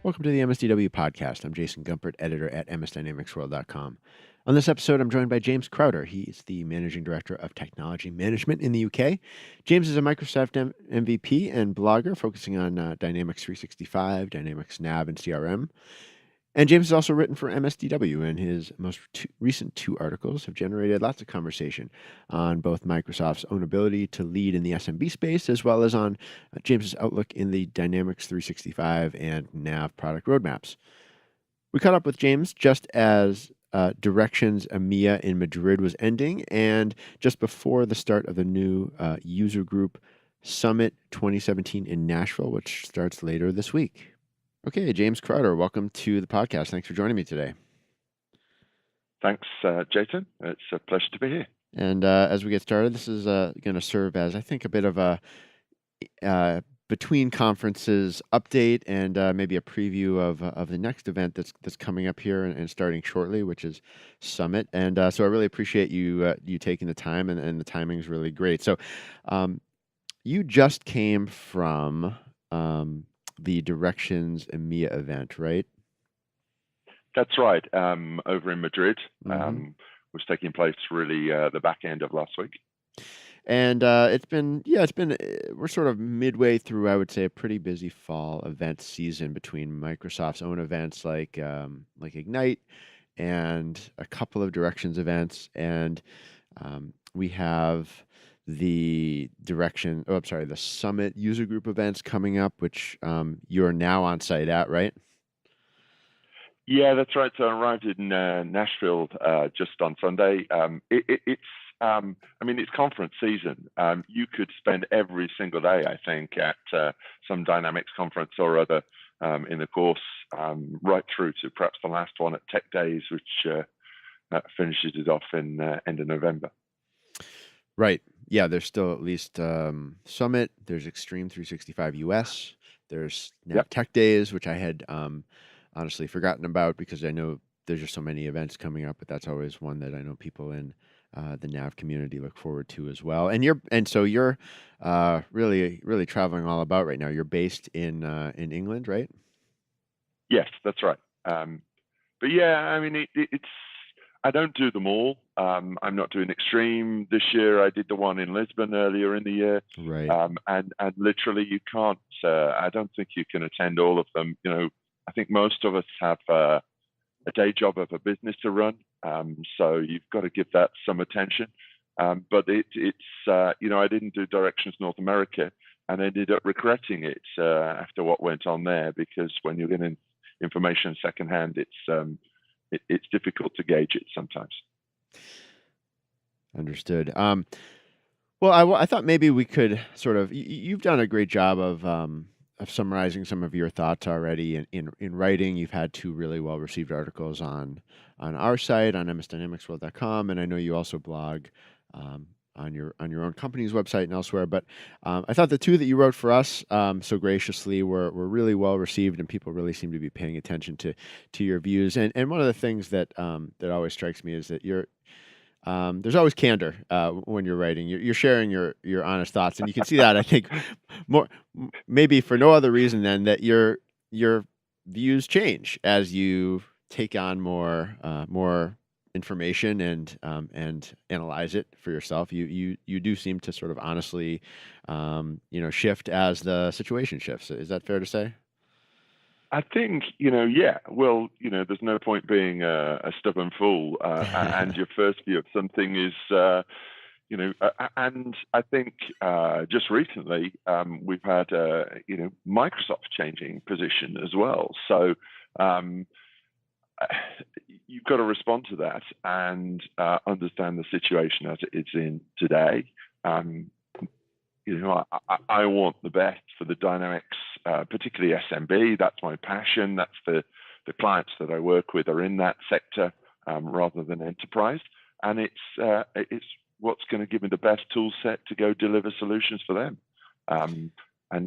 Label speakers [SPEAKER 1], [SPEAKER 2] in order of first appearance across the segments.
[SPEAKER 1] Welcome to the MSDW podcast. I'm Jason Gumpert, editor at msdynamicsworld.com. On this episode, I'm joined by James Crowter. He's the Managing Director of Technology Management in the UK. James is a Microsoft MVP and blogger focusing on Dynamics 365, Dynamics NAV, and CRM. And James has also written for MSDW, and his most recent two articles have generated lots of conversation on both Microsoft's own ability to lead in the SMB space, as well as on James's outlook in the Dynamics 365 and NAV product roadmaps. We caught up with James just as Directions EMEA in Madrid was ending, and just before the start of the new user group Summit 2017 in Nashville, which starts later this week. Okay, James Crowter, welcome to the podcast. Thanks for joining me today.
[SPEAKER 2] Thanks, Jason. It's a pleasure to be here.
[SPEAKER 1] And as we get started, this is going to serve as, I think, a bit of a between conferences update and maybe a preview of the next event that's coming up here and starting shortly, which is Summit. And so I really appreciate you taking the time, and the timing is really great. So you just came from the Directions EMEA event, right?
[SPEAKER 2] That's right. Over in Madrid, was taking place really the back end of last week.
[SPEAKER 1] And it's been we're sort of midway through, I would say, a pretty busy fall event season between Microsoft's own events like Ignite and a couple of Directions events, and we have the the Summit user group events coming up, which you're now on site at, right?
[SPEAKER 2] Yeah, that's right. So I arrived in Nashville just on Sunday. It's conference season. You could spend every single day, I think, at some Dynamics conference or other in the course, right through to perhaps the last one at Tech Days, which finishes it off in end of November.
[SPEAKER 1] Right. Yeah, there's still at least Summit. There's Extreme 365 US. There's NAV Tech Days, which I had honestly forgotten about because I know there's just so many events coming up, but that's always one that I know people in the NAV community look forward to as well. And so you're really traveling all about right now. You're based in England, right?
[SPEAKER 2] Yes, that's right. But yeah, I mean, it's I don't do them all. I'm not doing Extreme this year. I did the one in Lisbon earlier in the year.
[SPEAKER 1] Right.
[SPEAKER 2] And literally you can't, I don't think you can attend all of them. You know, I think most of us have a day job of a business to run. So you've got to give that some attention. But it's I didn't do Directions North America and ended up regretting it after what went on there, because when you're getting information secondhand, it's difficult to gauge it sometimes.
[SPEAKER 1] Understood. Well, I thought maybe we could sort of. You've done a great job of summarizing some of your thoughts already in writing. You've had two really well received articles on our site on msdynamicsworld.com, and I know you also blog on your own company's website and elsewhere. But I thought the two that you wrote for us so graciously were really well received, and people really seem to be paying attention to your views. And one of the things that always strikes me is that there's always candor when you're writing. You're sharing your honest thoughts, and you can see that, I think, more maybe for no other reason than that your views change as you take on more information and analyze it for yourself. You do seem to sort of honestly, shift as the situation shifts. Is that fair to say?
[SPEAKER 2] I think, yeah. Well, there's no point being a stubborn fool, and your first view of something is, and I think just recently we've had, Microsoft changing position as well. So you've got to respond to that and understand the situation as it is in today. I want the best for the Dynamics, particularly SMB. That's my passion. That's the clients that I work with are in that sector rather than enterprise. And it's what's going to give me the best tool set to go deliver solutions for them. And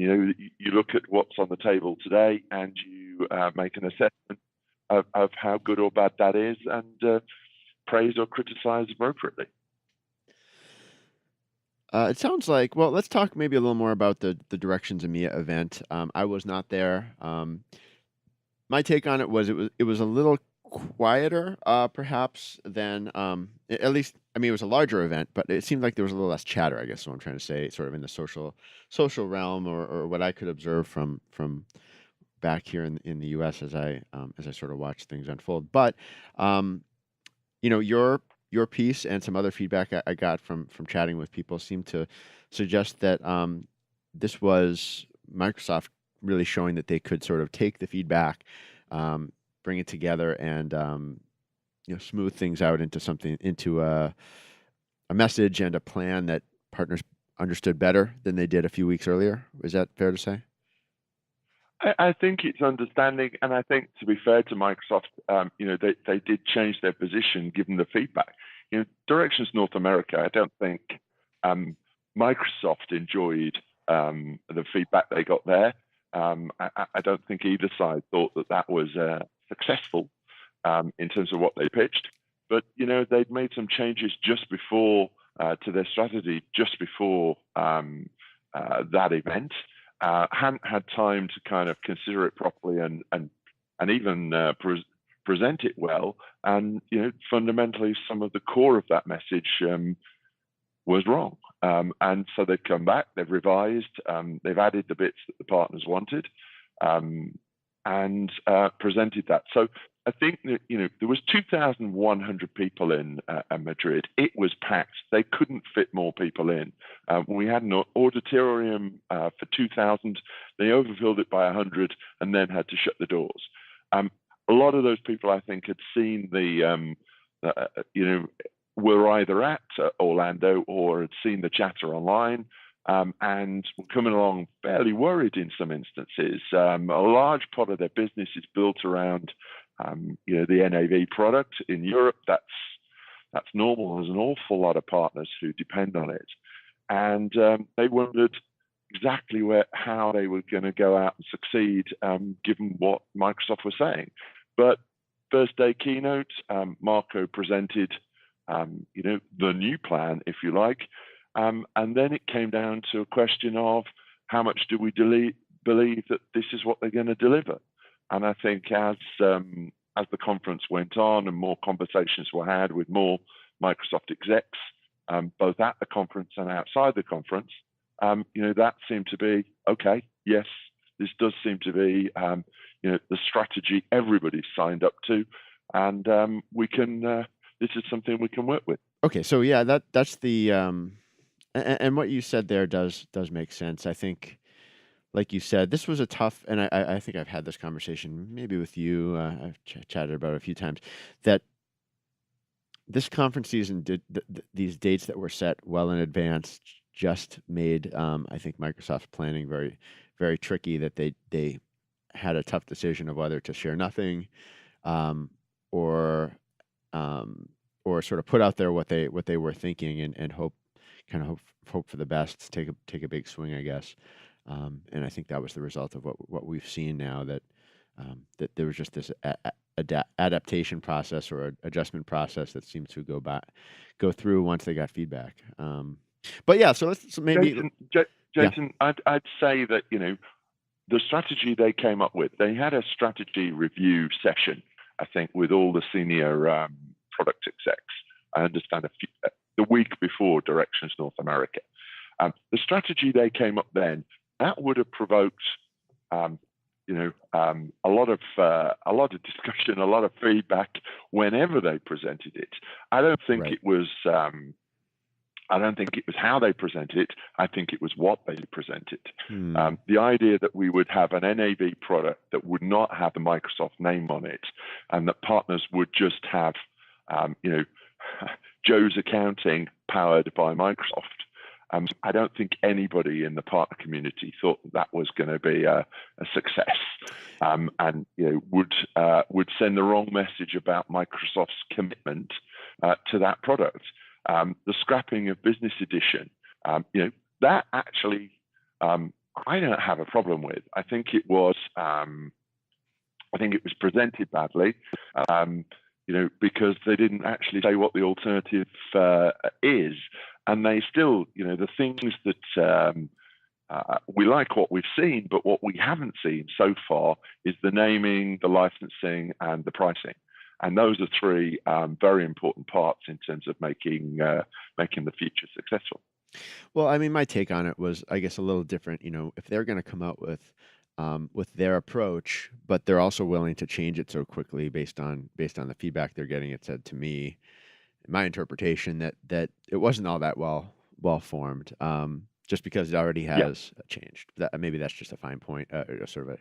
[SPEAKER 2] you look at what's on the table today, and you make an assessment of how good or bad that is, and praise or criticize appropriately.
[SPEAKER 1] It sounds like, well, let's talk maybe a little more about the Directions EMEA event. I was not there. my take on it was it was a little quieter, perhaps than at least. I mean, it was a larger event, but it seemed like there was a little less chatter. I guess is what I'm trying to say, sort of in the social realm, or what I could observe from back here in the U.S. As I sort of watch things unfold. But um, your piece and some other feedback I got from chatting with people seemed to suggest that this was Microsoft really showing that they could sort of take the feedback, um, bring it together, and smooth things out into something into a message and a plan that partners understood better than they did a few weeks earlier. Is that fair to say?
[SPEAKER 2] I think it's understanding, and I think, to be fair to Microsoft, they did change their position given the feedback. Directions North America, I don't think Microsoft enjoyed the feedback they got there. I don't think either side thought that was successful in terms of what they pitched. But they'd made some changes just before to their strategy, just before that event. Hadn't had time to kind of consider it properly and even present it well. And fundamentally, some of the core of that message was wrong. And so they've come back, they've revised, they've added the bits that the partners wanted, and presented that. So I think that, there was 2,100 people in Madrid. It was packed. They couldn't fit more people in. We had an auditorium for 2,000. They overfilled it by 100 and then had to shut the doors. A lot of those people, I think, had seen were either at Orlando or had seen the chatter online, and were coming along fairly worried in some instances. A large part of their business is built around the NAV product in Europe. That's normal. There's an awful lot of partners who depend on it, and they wondered exactly how they were going to go out and succeed, given what Microsoft was saying. But first day keynote, Marco presented, the new plan, if you like, and then it came down to a question of how much do we believe that this is what they're going to deliver. And I think as the conference went on and more conversations were had with more Microsoft execs, both at the conference and outside the conference, that seemed to be okay. Yes, this does seem to be the strategy everybody's signed up to, and we can. This is something we can work with.
[SPEAKER 1] Okay, so yeah, that's the and what you said there does make sense. I think, like you said, this was a tough, and I think I've had this conversation maybe with you. I've chatted about it a few times, that this conference season did these dates that were set well in advance just made I think Microsoft's planning very, very tricky. That they had a tough decision of whether to share nothing, um, or or sort of put out there what they were thinking, and hope for the best, take a big swing, I guess. And I think that was the result of what we've seen now, that that there was just this adaptation process or adjustment process that seemed to go through once they got feedback. But yeah, so maybe
[SPEAKER 2] Jason, I'd say that the strategy they came up with. They had a strategy review session, I think, with all the senior product execs. I understand the week before Directions North America. The strategy they came up then, that would have provoked, a lot of discussion, a lot of feedback whenever they presented it. I don't think it was. I don't think it was how they presented it. I think it was what they presented. The idea that we would have an NAV product that would not have the Microsoft name on it, and that partners would just have, Joe's Accounting powered by Microsoft. I don't think anybody in the partner community thought that was going to be a success, and would send the wrong message about Microsoft's commitment to that product. The scrapping of Business Edition, that actually I don't have a problem with. I think it was presented badly, because they didn't actually say what the alternative is, and they still, the things that we like what we've seen, but what we haven't seen so far is the naming, the licensing, and the pricing. And those are three very important parts in terms of making the future successful.
[SPEAKER 1] Well, I mean, my take on it was, I guess, a little different. If they're going to come out with their approach, but they're also willing to change it so quickly based on the feedback they're getting, it said to me, my interpretation that it wasn't all that well formed, just because it already
[SPEAKER 2] Yeah,
[SPEAKER 1] has changed. Maybe that's just a fine point, sort of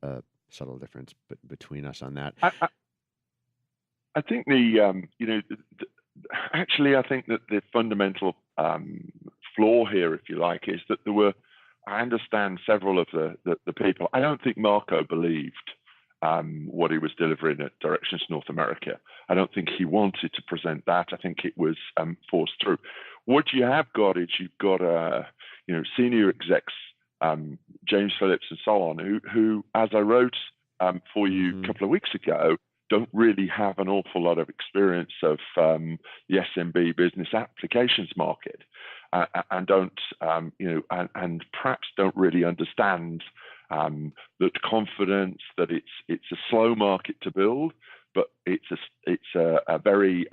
[SPEAKER 1] a subtle difference between us on that.
[SPEAKER 2] I think actually, I think that the fundamental flaw here, if you like, is that there were. I understand several of the people. I don't think Marco believed what he was delivering at Directions North America. I don't think he wanted to present that. I think it was forced through. What you have got is you've got senior execs, James Phillips and so on, who as I wrote for you a couple of weeks ago, don't really have an awful lot of experience of the SMB business applications market, and don't and perhaps don't really understand that confidence that it's a slow market to build, but it's a very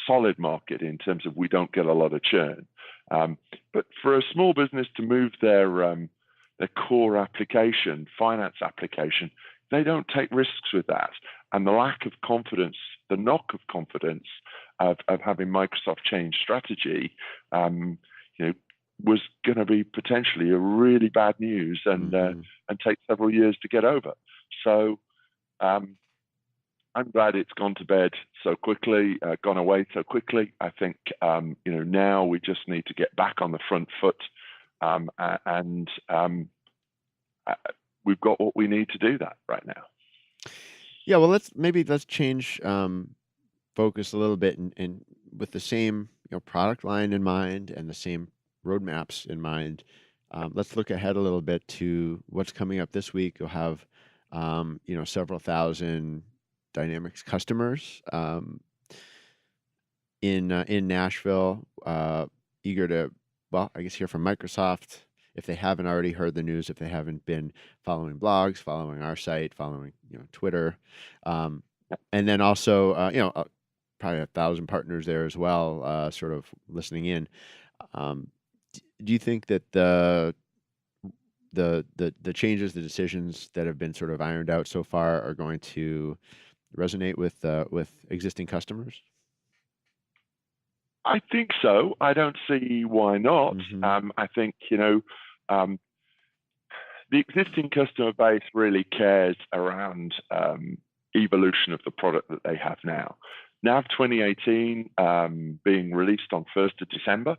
[SPEAKER 2] solid market in terms of we don't get a lot of churn. But for a small business to move their core application, finance application, they don't take risks with that. And the lack of confidence, the knock of confidence of having Microsoft change strategy, was going to be potentially a really bad news and take several years to get over. So I'm glad it's gone to bed so quickly, gone away so quickly. I think now we just need to get back on the front foot, and we've got what we need to do that right now.
[SPEAKER 1] Yeah, well, let's change focus a little bit, and with the same product line in mind and the same roadmaps in mind. Let's look ahead a little bit to what's coming up this week. You'll have several thousand Dynamics customers in Nashville, eager to, well, I guess, hear from Microsoft. If they haven't already heard the news, if they haven't been following blogs, following our site, following Twitter, and then also probably 1,000 partners there as well, sort of listening in. Do you think that the changes, the decisions that have been sort of ironed out so far are going to resonate with existing customers?
[SPEAKER 2] I think so. I don't see why not. I think the existing customer base really cares around evolution of the product that they have now. NAV 2018 being released on 1st of December.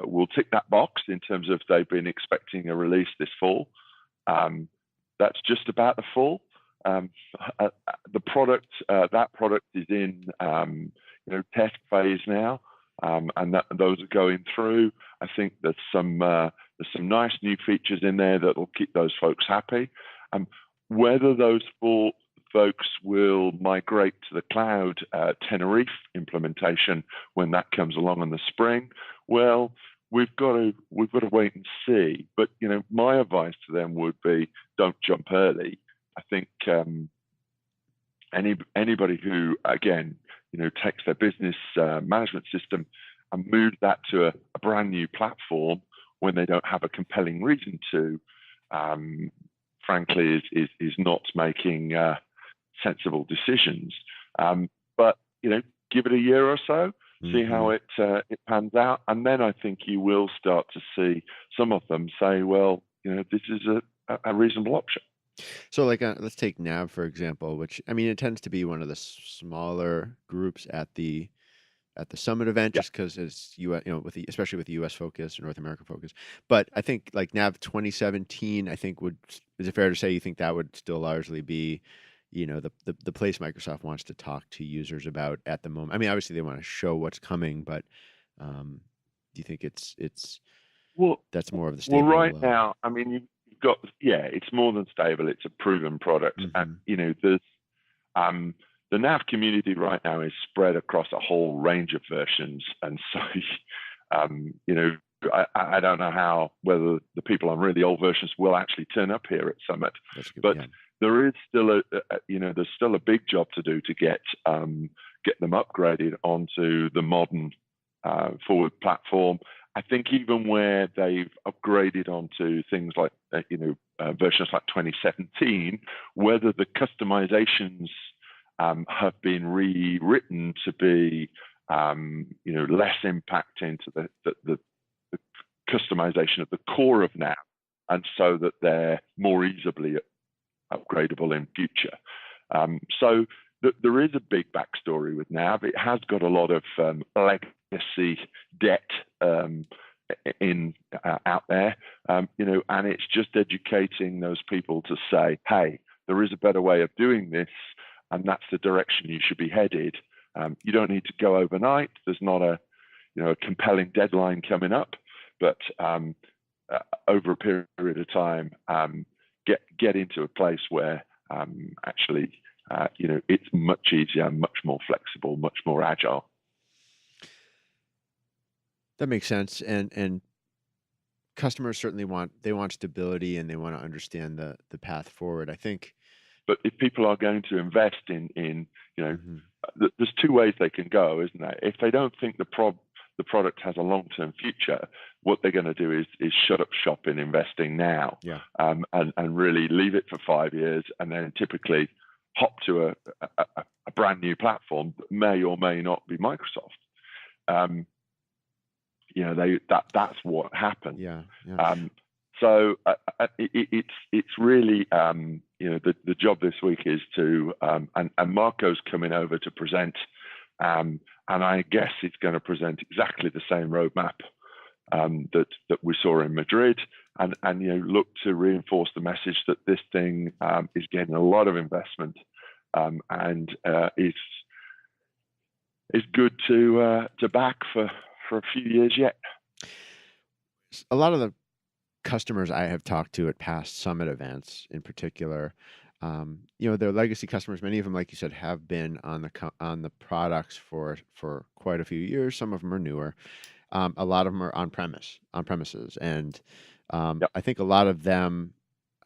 [SPEAKER 2] We'll tick that box in terms of they've been expecting a release this fall. That's just about the fall. The product, that product is in test phase now, and those are going through. I think there's some nice new features in there that will keep those folks happy. Whether those folks will migrate to the cloud Tenerife implementation when that comes along in the spring, well, we've got to wait and see. But my advice to them would be, don't jump early. I think anybody who again takes their business management system and moves that to a brand new platform when they don't have a compelling reason to, frankly, is not making sensible decisions. But give it a year or so, see how it pans out, and then I think you will start to see some of them say, well, this is a reasonable option.
[SPEAKER 1] So, like, let's take NAV for example, which, I mean, it tends to be one of the smaller groups at the Summit event, just because it's especially with the U.S. focus or North America focus. But I think like NAV 2017, I think is it fair to say you think that would still largely be the place Microsoft wants to talk to users about at the moment? I mean, obviously they want to show what's coming, but do you think it's that's more of the stable?
[SPEAKER 2] Well, right now, I mean, you've got it's more than stable. It's a proven product, and there's the NAV community right now is spread across a whole range of versions, and so I don't know whether the people on really old versions will actually turn up here at Summit, but there is still there's still a big job to do to get them upgraded onto the modern forward platform. I think even where they've upgraded onto things like versions like 2017, whether the customizations have been rewritten to be less impacting to the customization of the core of NAV, and so that they're more easily upgradable in future. So there is a big backstory with NAV. It has got a lot of legacy debt out there, and it's just educating those people to say, hey, there is a better way of doing this, and that's the direction you should be headed. You don't need to go overnight. There's not a compelling deadline coming up, but over a period of time, get into a place where actually it's much easier, much more flexible, much more agile.
[SPEAKER 1] That makes sense, and customers certainly want stability, and they want to understand the path forward, I think.
[SPEAKER 2] But if people are going to invest in there's two ways they can go, isn't there? If they don't think the product has a long-term future, what they're going to do is shut up shop in investing now, and really leave it for 5 years, and then typically hop to a brand new platform that may or may not be Microsoft. That's what happened. So it's really the job this week is to and Marco's coming over to present, and I guess he's going to present exactly the same roadmap that we saw in Madrid, and look to reinforce the message that this thing is getting a lot of investment, and is good to back for a few years yet.
[SPEAKER 1] A lot of the customers I have talked to at past Summit events, in particular, they're legacy customers. Many of them, like you said, have been on the products for quite a few years. Some of them are newer. A lot of them are on premises, and I think a lot of them.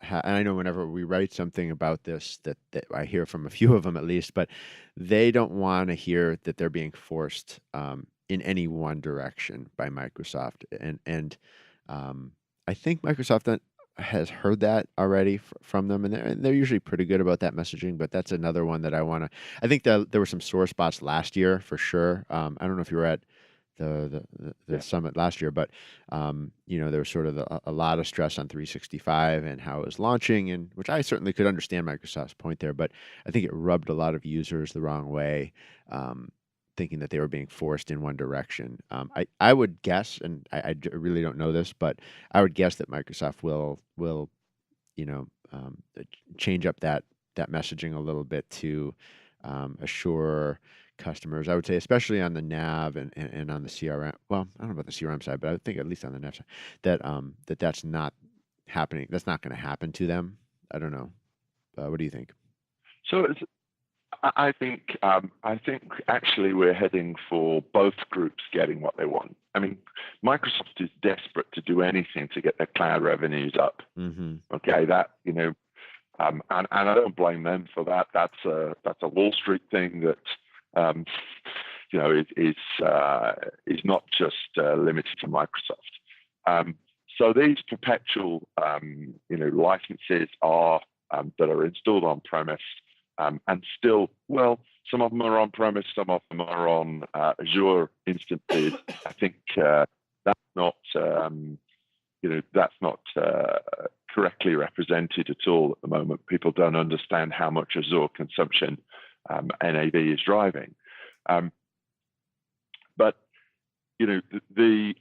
[SPEAKER 1] And I know whenever we write something about this, that I hear from a few of them at least, but they don't want to hear that they're being forced in any one direction by Microsoft, and I think Microsoft has heard that already from them, and they're usually pretty good about that messaging. But that's another one that I think that there were some sore spots last year for sure. I don't know if you were at the Summit last year, but there was sort of a lot of stress on 365 and how it was launching, and which I certainly could understand Microsoft's point there, but I think it rubbed a lot of users the wrong way, thinking that they were being forced in one direction. I would guess, and I really don't know this, but I would guess that Microsoft will change up that messaging a little bit to assure customers. I would say, especially on the NAV and on the CRM. Well, I don't know about the CRM side, but I think at least on the NAV side, that's not happening. That's not going to happen to them. I don't know. What do you think?
[SPEAKER 2] So I think actually we're heading for both groups getting what they want. I mean, Microsoft is desperate to do anything to get their cloud revenues up.
[SPEAKER 1] Mm-hmm.
[SPEAKER 2] Okay, that and I don't blame them for that. That's a Wall Street thing that is not just limited to Microsoft. So these perpetual licenses are that are installed on premise. And still, well, some of them are on premise, some of them are on Azure instances. I think that's not correctly represented at all at the moment. People don't understand how much Azure consumption NAV is driving. But the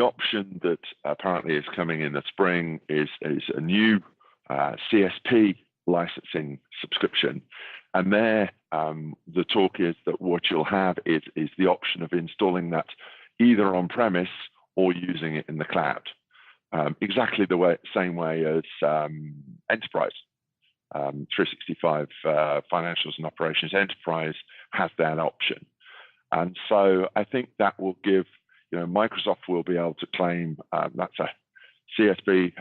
[SPEAKER 2] option that apparently is coming in the spring is a new CSP licensing subscription, and there the talk is that what you'll have is the option of installing that either on premise or using it in the cloud, exactly the same way as Enterprise 365 Financials and Operations Enterprise has that option. And so I think that will give Microsoft will be able to claim that's a CSB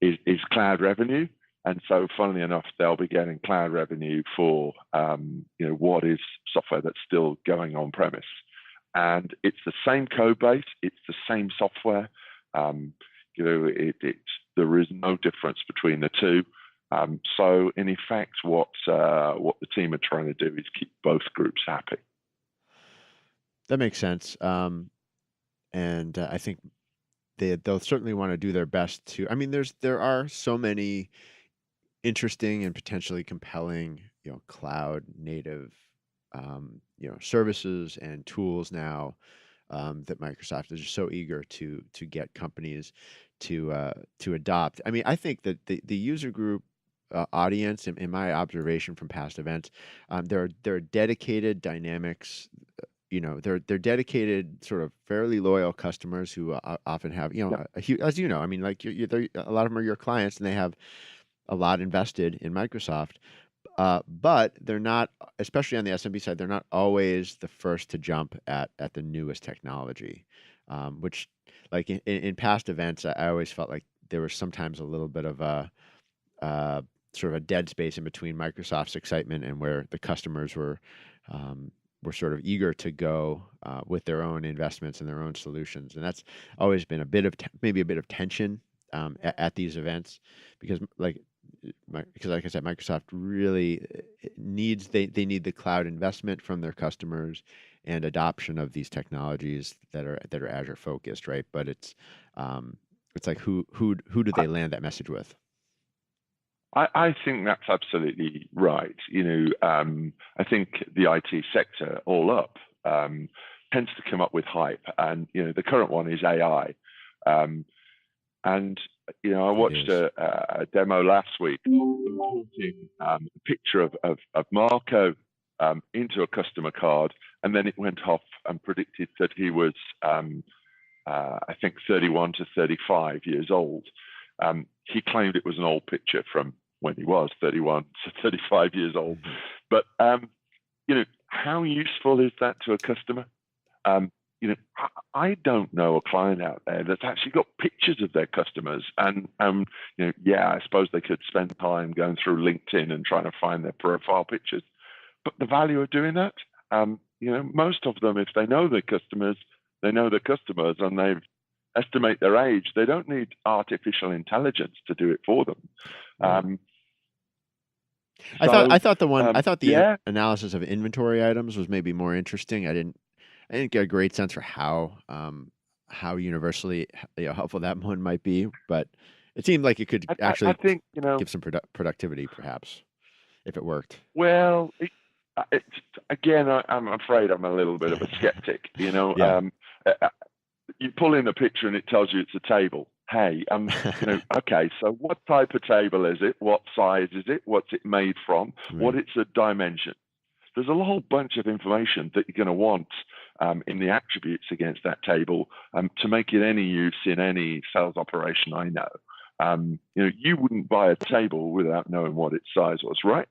[SPEAKER 2] is cloud revenue. And so, funnily enough, they'll be getting cloud revenue for what is software that's still going on premise, and it's the same code base, it's the same software. There is no difference between the two. So, in effect, what the team are trying to do is keep both groups happy.
[SPEAKER 1] That makes sense. And I think they'll certainly want to do their best to. I mean, there are so many interesting and potentially compelling, cloud native, services and tools now, that Microsoft is just so eager to get companies to adopt. I mean, I think that the user group audience, in my observation from past events, they're dedicated dynamics. They're dedicated, sort of fairly loyal customers who often have,
[SPEAKER 2] Yep.
[SPEAKER 1] as you know, I mean, like a lot of them are your clients, and they have a lot invested in Microsoft. But they're not, especially on the SMB side, they're not always the first to jump at the newest technology, which, like in past events, I always felt like there was sometimes a little bit of a sort of a dead space in between Microsoft's excitement and where the customers were sort of eager to go with their own investments and their own solutions, and that's always been maybe a bit of tension at these events, because like I said, Microsoft really needs they need the cloud investment from their customers and adoption of these technologies that are Azure focused, right? But it's like who do they land that message with?
[SPEAKER 2] I think that's absolutely right. I think the IT sector all up tends to come up with hype, and the current one is AI. And I watched a demo last week, importing a picture of Marco into a customer card, and then it went off and predicted that he was, I think, 31 to 35 years old. He claimed it was an old picture from when he was 31 to 35 years old. But how useful is that to a customer? I don't know a client out there that's actually got pictures of their customers, and I suppose they could spend time going through LinkedIn and trying to find their profile pictures. But the value of doing that, most of them, if they know their customers, and they estimate their age. They don't need artificial intelligence to do it for them.
[SPEAKER 1] Right. I thought the analysis of inventory items was maybe more interesting. I didn't get a great sense for how universally helpful that one might be, but it seemed like it could actually,
[SPEAKER 2] I think,
[SPEAKER 1] give some productivity, perhaps, if it worked.
[SPEAKER 2] Well, again, I'm afraid I'm a little bit of a skeptic.
[SPEAKER 1] Yeah.
[SPEAKER 2] You pull in a picture and it tells you it's a table. Hey, okay, so what type of table is it? What size is it? What's it made from?
[SPEAKER 1] Right.
[SPEAKER 2] What its a dimension? There's a whole bunch of information that you're going to want in the attributes against that table to make it any use in any sales operation. I know. You wouldn't buy a table without knowing what its size was, right?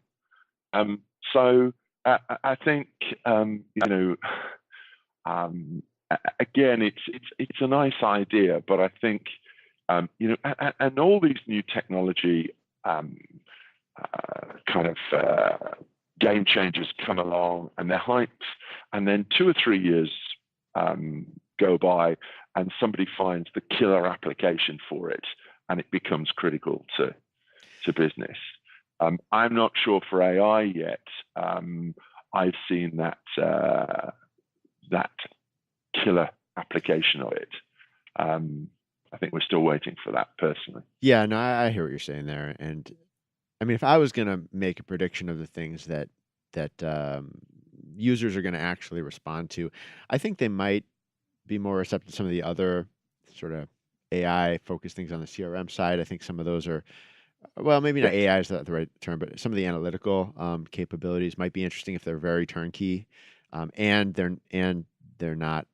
[SPEAKER 2] So I think again, it's a nice idea, but I think and all these new technology kind of game changers come along, and they're hyped, and then 2 or 3 years go by, and somebody finds the killer application for it, and it becomes critical to business. I'm not sure for AI yet. I've seen that killer application of it. I think we're still waiting for that, personally.
[SPEAKER 1] Yeah, no, I hear what you're saying there, and I mean, if I was going to make a prediction of the things that users are going to actually respond to, I think they might be more receptive to some of the other sort of AI-focused things on the CRM side. I think some of those are, well, maybe not AI is the right term, but some of the analytical capabilities might be interesting if they're very turnkey, and they're not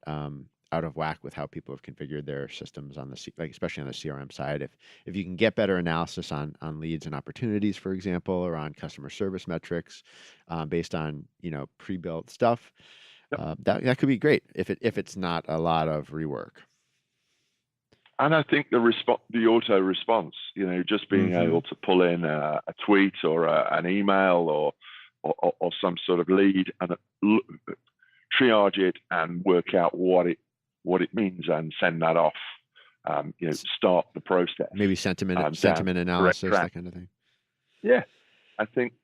[SPEAKER 1] out of whack with how people have configured their systems on especially on the CRM side. If you can get better analysis on leads and opportunities, for example, or on customer service metrics, based on pre-built stuff,
[SPEAKER 2] Yep.
[SPEAKER 1] That could be great if it's not a lot of rework.
[SPEAKER 2] And I think the auto response, just being able to pull in a tweet or an email or some sort of lead and triage it and work out what it means and send that off. Start the process.
[SPEAKER 1] Maybe sentiment analysis, that kind of thing.
[SPEAKER 2] Yeah, I think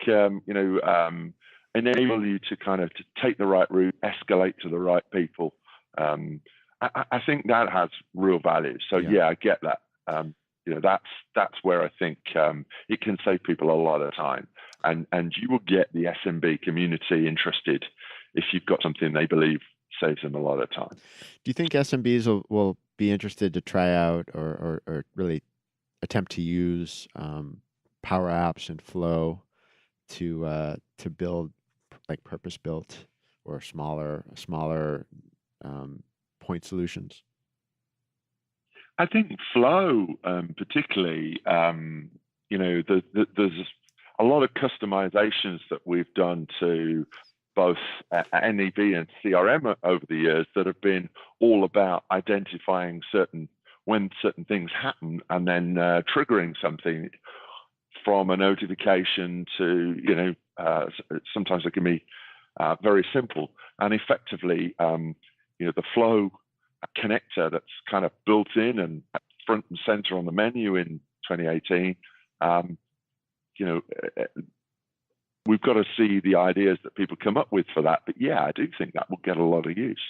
[SPEAKER 2] enable you to kind of to take the right route, escalate to the right people. I think that has real value. So yeah, I get that. That's where I think it can save people a lot of time, and you will get the SMB community interested if you've got something they believe saves them a lot of time.
[SPEAKER 1] Do you think SMBs will be interested to try out or really attempt to use Power Apps and Flow to build like purpose-built or smaller point solutions?
[SPEAKER 2] I think Flow, particularly, there's a lot of customizations that we've done to both NAV and CRM over the years that have been all about identifying when certain things happen and then triggering something from a notification to, sometimes it can be very simple and effectively, the Flow connector that's kind of built in and front and center on the menu in 2018. We've got to see the ideas that people come up with for that. But yeah, I do think that will get a lot of use.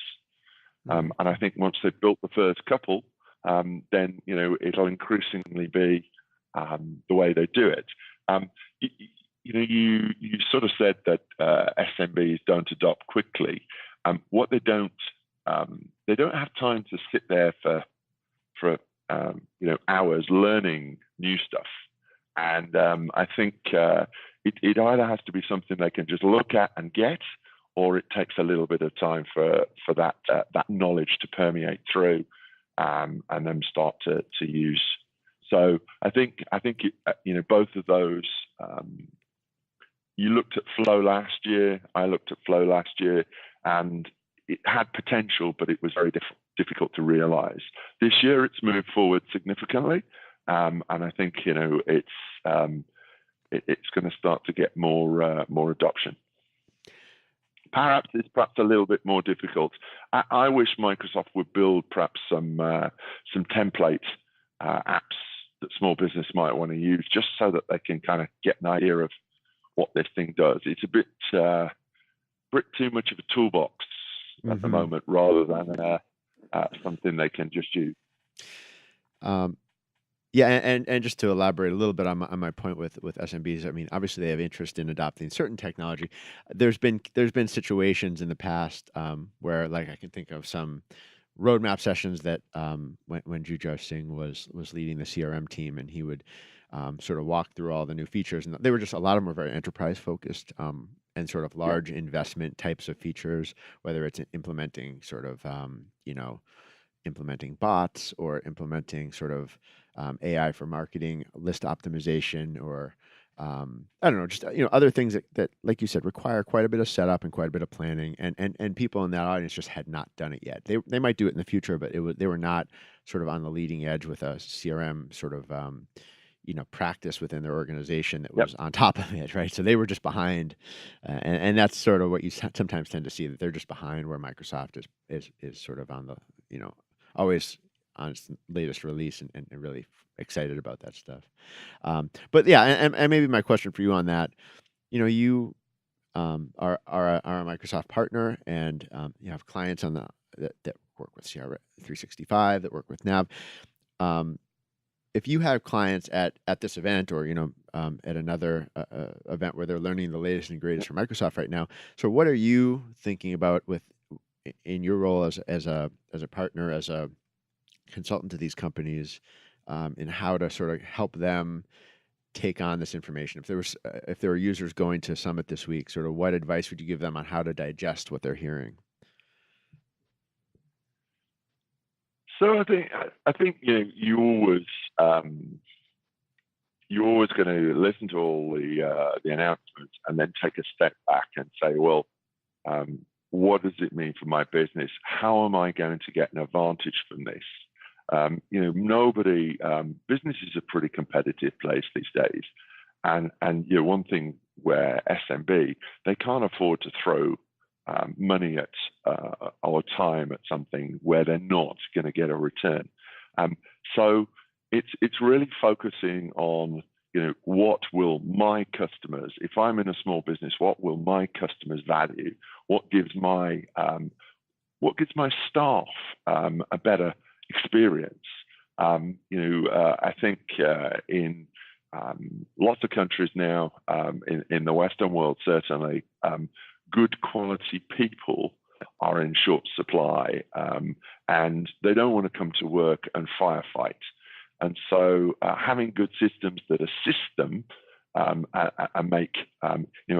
[SPEAKER 2] And I think once they've built the first couple, then it'll increasingly be the way they do it. You sort of said that SMBs don't adopt quickly. What they don't have time to sit there for hours learning new stuff. And I think it either has to be something they can just look at and get, or it takes a little bit of time for that knowledge to permeate through and then start to use. So I think both of those. You looked at Flow last year. I looked at Flow last year, and it had potential, but it was very difficult to realize. This year, it's moved forward significantly, and I think it's going to start to get more adoption. Power Apps is perhaps a little bit more difficult. I wish Microsoft would build perhaps some template apps that small business might want to use, just so that they can kind of get an idea of what this thing does. It's a bit too much of a toolbox at the moment, rather than something they can just use.
[SPEAKER 1] Yeah, and just to elaborate a little bit on my point with SMBs, I mean, obviously they have interest in adopting certain technology. There's been situations in the past where, like, I can think of some roadmap sessions that when Jujosh Singh was leading the CRM team, and he would sort of walk through all the new features, and they were just, a lot of them were very enterprise focused and sort of large investment types of features, whether it's implementing sort of implementing bots or implementing sort of AI for marketing, list optimization, or I don't know, just other things that, like you said, require quite a bit of setup and quite a bit of planning, and people in that audience just had not done it yet. They might do it in the future, but they were not sort of on the leading edge with a CRM sort of practice within their organization that was on top of it, right? So they were just behind, and that's sort of what you sometimes tend to see, that they're just behind where Microsoft is sort of on the always on its latest release and really excited about that stuff. But yeah, and maybe my question for you on that, you are a Microsoft partner, and you have clients on that work with CR 365, that work with NAV. If you have clients at this event, or at another event where they're learning the latest and greatest from Microsoft right now, so what are you thinking about in your role as a partner, as a consultant to these companies, in how to sort of help them take on this information? If there were users going to Summit this week, sort of what advice would you give them on how to digest what they're hearing?
[SPEAKER 2] So I think you're always going to listen to all the announcements and then take a step back and say, well, what does it mean for my business? How am I going to get an advantage from this? Business is a pretty competitive place these days. And one thing where SMB, they can't afford to throw money at or time at something where they're not going to get a return. So it's really focusing on, what will my customers, if I'm in a small business, what will my customers value? What gives my staff a better experience? I think in lots of countries now, in the Western world, certainly, good quality people are in short supply, and they don't want to come to work and firefight. And so having good systems that assist them and make,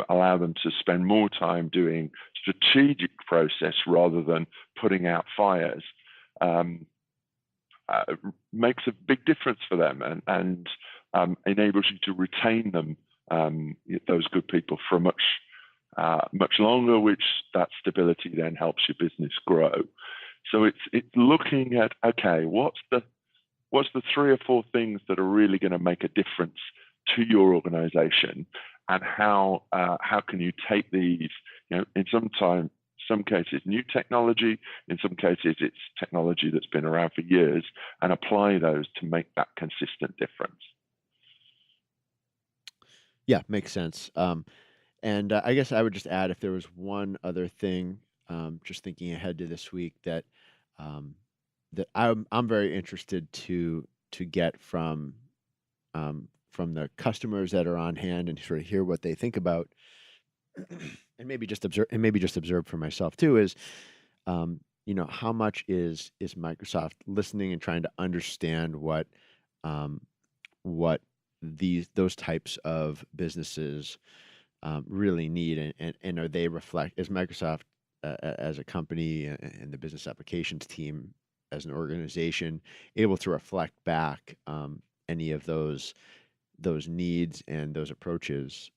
[SPEAKER 2] allow them to spend more time doing strategic process rather than putting out fires makes a big difference for them, and enables you to retain them, those good people, for much longer, which that stability then helps your business grow. So it's looking at, okay, what's the 3 or 4 things that are really going to make a difference to your organization, and how can you take these, in some cases new technology, in some cases it's technology that's been around for years, and apply those to make that consistent difference.
[SPEAKER 1] Yeah, makes sense. And I guess I would just add, if there was one other thing, just thinking ahead to this week, that that I'm very interested to get from the customers that are on hand, and sort of hear what they think about, and maybe just observe for myself too, is how much is Microsoft listening and trying to understand what those types of businesses really need, and are they reflect, as Microsoft as a company, and the business applications team as an organization, able to reflect back any of those needs and those approaches,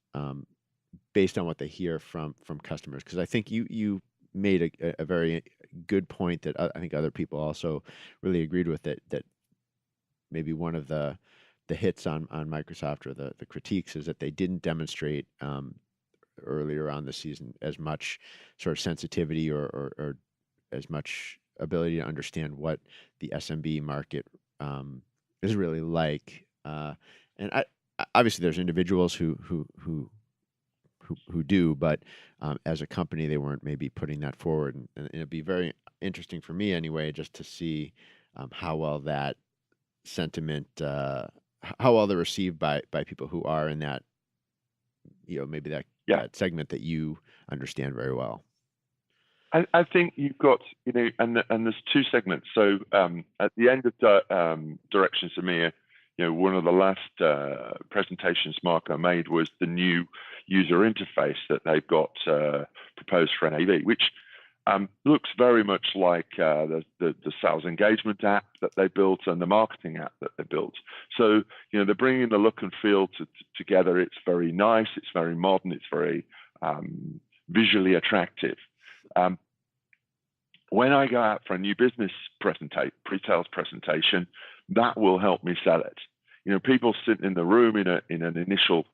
[SPEAKER 1] based on what they hear from customers. Because I think you made a very good point that I think other people also really agreed with, that maybe one of the hits on Microsoft, or the critiques, is that they didn't demonstrate earlier on the season as much sort of sensitivity, or as much ability to understand what the SMB market is really like. And obviously there's individuals who do, but as a company, they weren't maybe putting that forward. And it'd be very interesting for me anyway, just to see how well that sentiment, how well they're received by people who are in that, maybe that segment that you understand very well.
[SPEAKER 2] I think you've got, and there's 2 segments. So at the end of Directions EMEA, one of the last presentations Marco made was the new user interface that they've got proposed for NAV, which looks very much like the sales engagement app that they built, and the marketing app that they built. So, they're bringing the look and feel together. It's very nice, it's very modern, it's very visually attractive. When I go out for a new business pre-sales presentation, that will help me sell it. People sitting in the room in an initial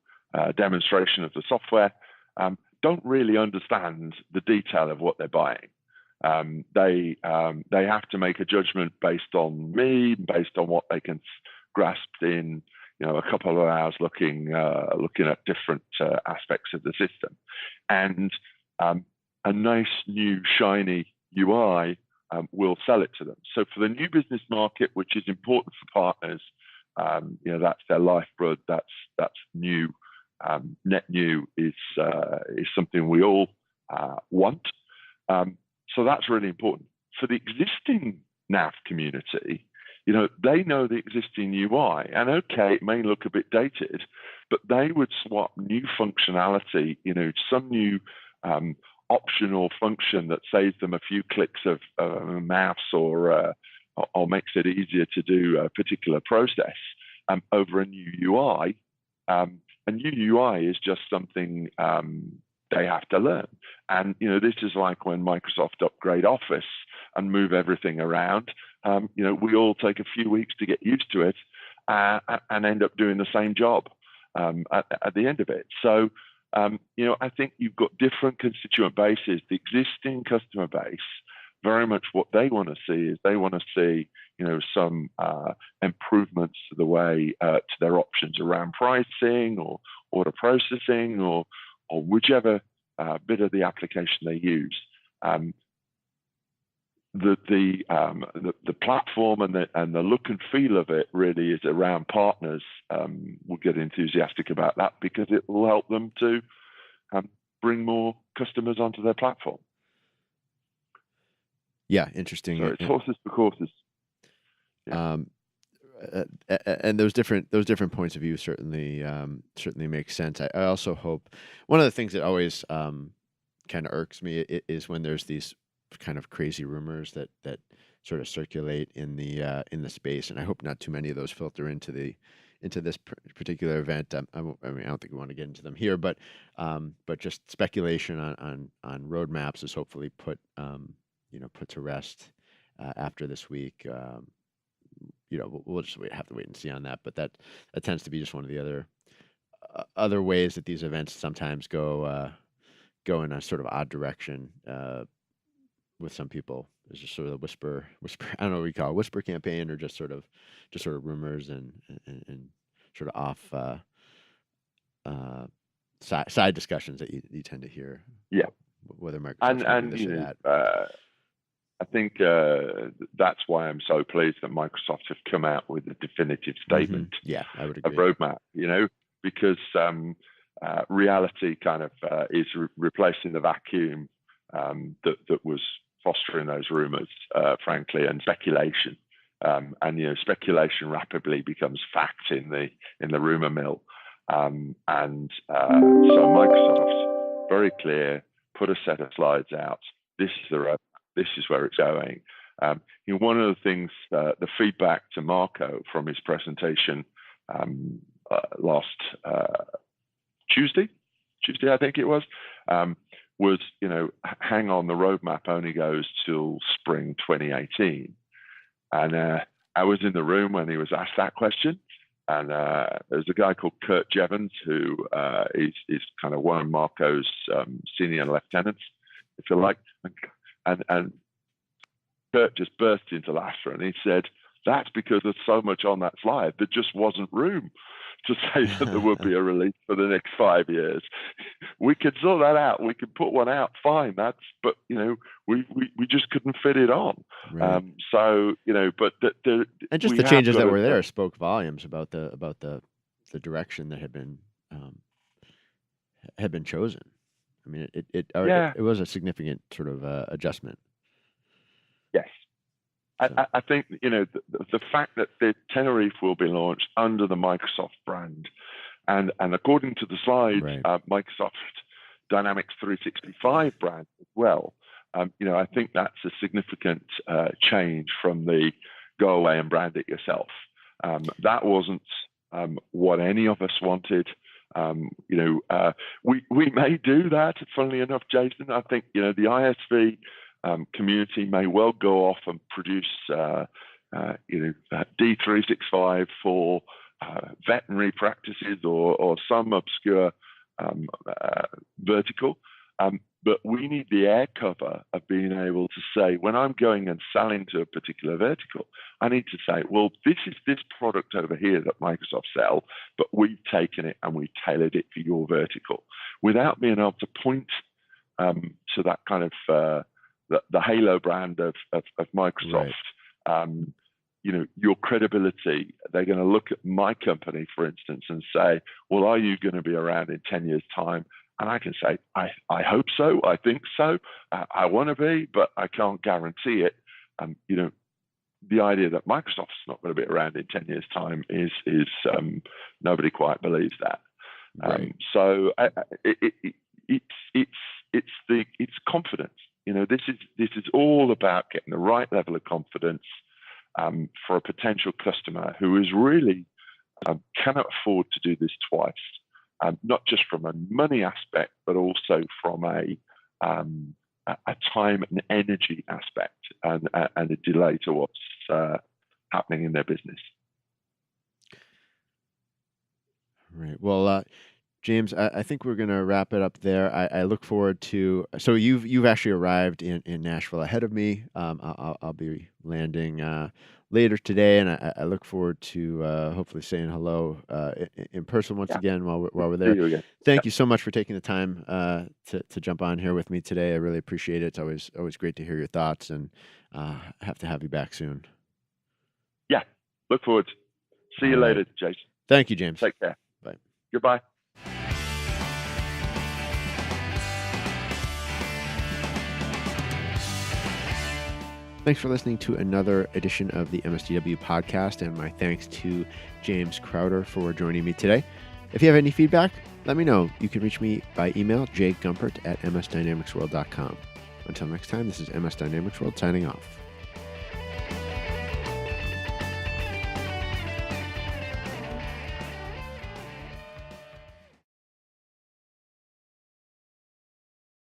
[SPEAKER 2] demonstration of the software don't really understand the detail of what they're buying. They have to make a judgment based on me, based on what they can grasp in a couple of hours looking at different aspects of the system, and a nice new shiny UI will sell it to them. So for the new business market, which is important for partners, that's their lifeblood. That's new. Net new is something we all want. So that's really important. For the existing NAV community, they know the existing UI, and okay, it may look a bit dated, but they would swap new functionality, some new optional function that saves them a few clicks of a mouse, or makes it easier to do a particular process, over a new UI. A new UI is just something they have to learn. And this is like when Microsoft upgrade Office and move everything around. We all take a few weeks to get used to it and end up doing the same job at the end of it. So I think you've got different constituent bases. The existing customer base, very much what they want to see is they want to see some improvements to the way to their options around pricing or order processing or whichever bit of the application they use. The platform and the look and feel of it really is around partners. We'll get enthusiastic about that because it will help them to bring more customers onto their platform.
[SPEAKER 1] Yeah, interesting.
[SPEAKER 2] So it's horses for courses.
[SPEAKER 1] Yeah. And those different points of view certainly make sense. I also hope one of the things that always kind of irks me is when there's these kind of crazy rumors that sort of circulate in the space, and I hope not too many of those filter into this particular event. I don't think we want to get into them here, but just speculation on roadmaps is hopefully put to rest after this week. We'll just have to wait and see on that. But that tends to be just one of the other ways that these events sometimes go in a sort of odd direction with some people. It's just sort of whisper. I don't know what we call it, whisper campaign, or just sort of rumors and sort of off side discussions that you tend to hear.
[SPEAKER 2] Yeah,
[SPEAKER 1] whether Microsoft's going to do this or that.
[SPEAKER 2] I think that's why I'm so pleased that Microsoft have come out with a definitive statement.
[SPEAKER 1] Mm-hmm. Yeah, I would agree.
[SPEAKER 2] A roadmap, because reality kind of is replacing the vacuum that was fostering those rumors, frankly, and speculation. And speculation rapidly becomes fact in the rumor mill. So Microsoft, very clear, put a set of slides out. This is the roadmap. This is where it's going. One of the things, the feedback to Marco from his presentation last Tuesday, I think it was hang on, the roadmap only goes till spring 2018. And I was in the room when he was asked that question. And there's a guy called Kurt Jevons who is kind of one of Marco's senior lieutenants, if you like. And Kurt just burst into laughter, and he said, "That's because there's so much on that slide. There just wasn't room to say that there would be a release for the next 5 years. We could sort that out. We could put one out, fine. But we just couldn't fit it on.
[SPEAKER 1] Right.
[SPEAKER 2] But
[SPEAKER 1] and just the changes that were there spoke volumes about the direction that had been chosen. I mean, it was a significant sort of adjustment.
[SPEAKER 2] Yes. So. I think, the fact that the Tenerife will be launched under the Microsoft brand, and according to the slide,
[SPEAKER 1] right.
[SPEAKER 2] Microsoft Dynamics 365 brand as well, I think that's a significant change from the go away and brand it yourself. That wasn't what any of us wanted. We may do that, funnily enough, Jason. I think, the ISV community may well go off and produce, D365 for veterinary practices or some obscure vertical. But we need the air cover of being able to say, when I'm going and selling to a particular vertical, I need to say, well, this is this product over here that Microsoft sell, but we've taken it and we've tailored it for your vertical, without being able to point to that kind of the halo brand of Microsoft. Right. Your credibility. They're going to look at my company, for instance, and say, well, are you going to be around in 10 years' time? And I can say, I hope so. I think so. I want to be, but I can't guarantee it. The idea that Microsoft's not going to be around in 10 years' time is nobody quite believes that.
[SPEAKER 1] Right.
[SPEAKER 2] So it's confidence. This is all about getting the right level of confidence for a potential customer who is really cannot afford to do this twice. not just from a money aspect, but also from a time and energy aspect, and a delay to what's happening in their business.
[SPEAKER 1] Right. Well, James, I think we're going to wrap it up there. I look forward to. So you've actually arrived in Nashville ahead of me. I'll be landing later today, and I look forward to hopefully saying hello in person once again while we're there.
[SPEAKER 2] See you again.
[SPEAKER 1] Thank you so much for taking the time to jump on here with me today. I really appreciate it. It's always great to hear your thoughts, and have to have you back soon.
[SPEAKER 2] Yeah, look forward. See you later, Jason.
[SPEAKER 1] Thank you, James.
[SPEAKER 2] Take care.
[SPEAKER 1] Bye.
[SPEAKER 2] Goodbye.
[SPEAKER 1] Thanks for listening to another edition of the MSDW podcast, and my thanks to James Crowter for joining me today. If you have any feedback, let me know. You can reach me by email, jgumpert@msdynamicsworld.com. Until next time, this is MS Dynamics World signing off.